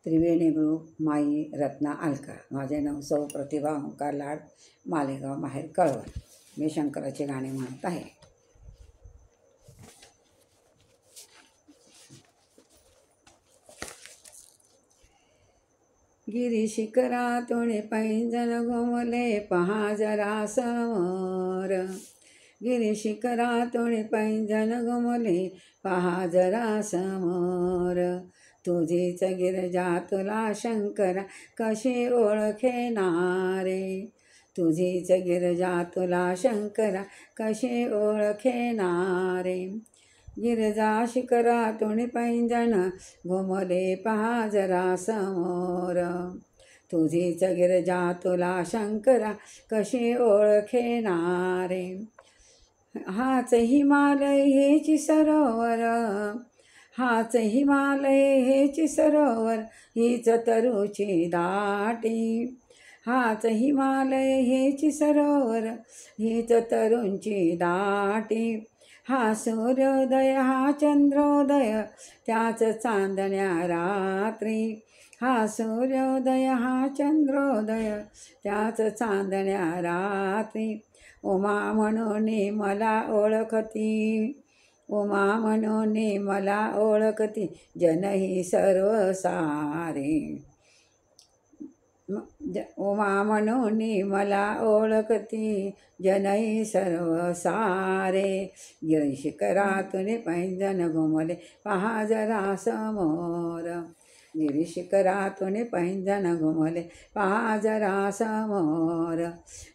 त्रिवेणी group माई रत्ना अलका. माझे नाव सौ प्रतिभा ओंकार लाड, मालेगाव माहेर कळवण. मी शंकराचे गाणे म्हणत आहे. गिरी शिखरातून पैंजण घुमले पहा जरा समोर. गिरी शिखरातून पैंजण घुमले पहा जरा समोर. तुझीच गिरजा तुला शंकरा कशी ओळखेनारे. तुझीच गिरजा तुला शंकरा कशी ओळखेनारे. गिरजा शिखरातून पैंजण घुमले पहा जरा समोर. तुझीच गिरजा तुला शंकरा कशी ओळखेनारे. हाच हिमालय हेची सरोवर, हाच हिमालय हेची सरोवर, हीच तरुची दाटी. हाच हिमालय हेची सरोवर, हीच तरुंची दाटी. हा सूर्योदय हा चंद्रोदय त्याच चांदण्या रात्री. हा सूर्योदय हा चंद्रोदय त्याच चांदण्या रात्री. उमा म्हणून मला ओळखती, उमा म्हणून मला ओळखती जनही सर्व सारे. उमा म्हणून मला ओळखती जनही सर्व सारे. गिरी शिखरातून पैंजण घुमले पहा जरा समोर. गिरी शिखरातून पैंजण घुमले पहा जरा समोर.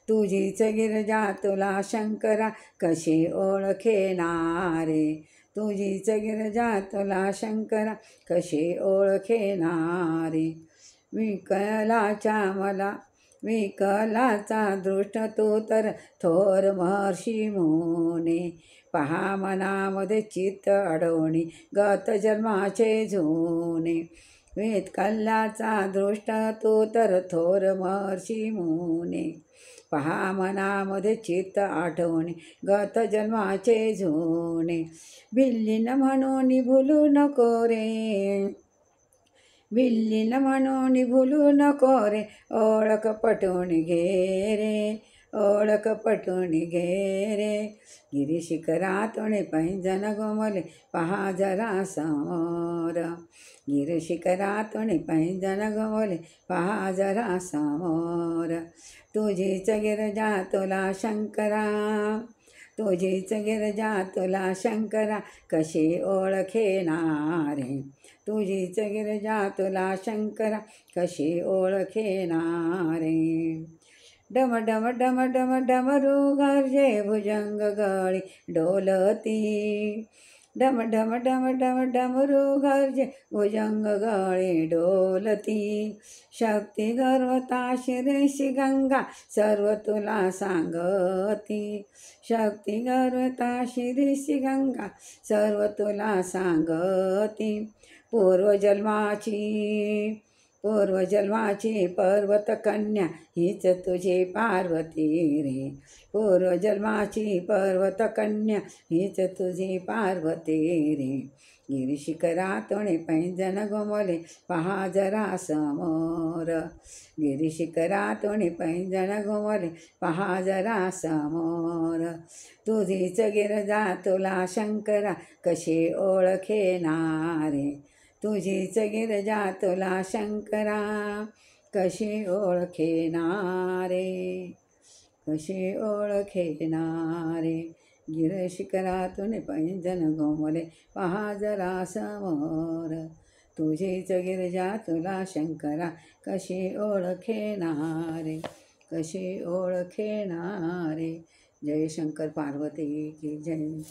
तुझीच गिरजा तुला शंकरा कशी ओळखेनारे. तुझीच गिरजा तुला शंकरा कशी ओळखेनारे. विकलाचा मला विकलाचा दृष्ट तू तर थोर महर्षी मुने. पहा मनामध्ये चित्त अडवणी गत जन्माचे जुने. विकलाचा दृष्ट तू तर थोर महर्षी मुने. पहा मनामध्ये चित्त आठवणे गत जन्माचे जुने. बिल्लीन म्हणून भुलू नको रे, बिल्लीन म्हणून भुलू नको रे. ओळख पटवून घे रे, ओळख पटवून घे रे. गिरी शिखरातून पैंजण घुमले पहा जरा समोर. गिरी शिखरातून पैंजण घुमले पहा जरा समोर. तुझीच गिरजा तुला शंकरा, तुझीच गिरजा तुला शंकरा कशी ओळखेनारे. तुझीच गिरजा तुला शंकरा कशी ओळखेनारे. डम डम डम डम डमरू गर्जे भुजंग गळी डोलती. डम डम डम डम डमरू गर्जे भुजंग गळी डोलती. शक्ती गर्वता शिरीषी गंगा सर्व तुला सांगती. शक्ती गर्वता शिरीषी गंगा सर्व तुला सांगती. पूर्वजन्माची पूर्वजन्माची पर्वत कन्या हीच तुझी पार्वती रे. पूर्वजन्माची पर्वत कन्या हीच तुझी पार्वती रे. गिरी शिखरातून पैंजण घुमले पहा जरा समोर. गिरी शिखरातून पैंजण घुमले पहा जरा समोर. तुझीच गिरजा तुला शंकरा कशी ओळखेनारे. तुझीच गिरजा तुला शंकरा कशी ओळखेनारे, कशी ओळखेनारे. गिरी शिखरातून पैंजण घुमले पहा जरा समोर. तुझीच गिरजा तुला शंकरा कशी ओळखेनारे, कशी ओळखेनारे. जय शंकर पार्वती की जय.